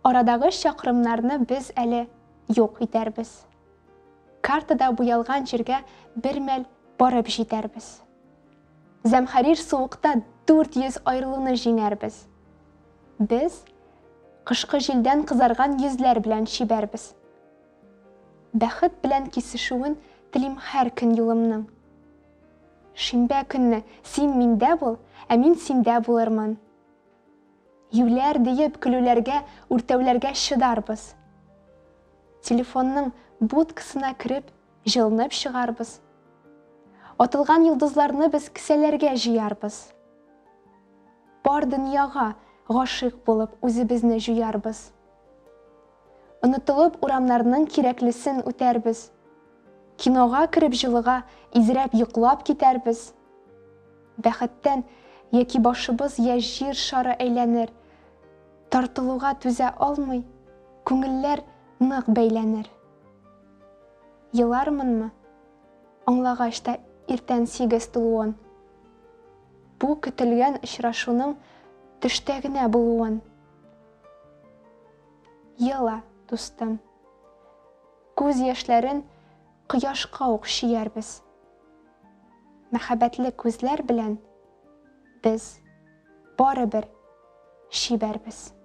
Арадагы чакрымнарны біз әле юк итәрбез. Картада буялган җиргә бер мәл барып җитәрбез. Зәмхәрир суыкта 400 аерылуны җиңәрбез. Без кышкы җилдән кызарган йөзләр белән чибәрбез. Бәхет белән кисешүен телим һәр көн юлымның. Шимбә көнне син миндә бул, ә мин синдә булырмын. Юләр диеп көлүләргә, үртәүләргә чыдарбыз. Телефонның будкасына кирип, җылынып чыгарбыз. Атылган йолдызларны без кисәләргә җыярбыз. Бар дөньяга гашыйк булып үзебезне җуярбыз. Онытылып урамнарның кирәклесен үтәрбез. Кинога кирип җылыга, изрәп йоклап китәрбез. Бәхеттән яки башыбыз я җир шары әйләнер. Тартылуга түзә алмый, күңелләр нык бәйләнер. Елармынмы? Аңлагач та иртән 8 тулуын. Бу көтелгән очрашуның төштә генә булуын. Ела, дустым. Күз яшьләрен кояшка ук чиярбез. Мәхәббәтле күзләр белән без барыбер чибәрбез.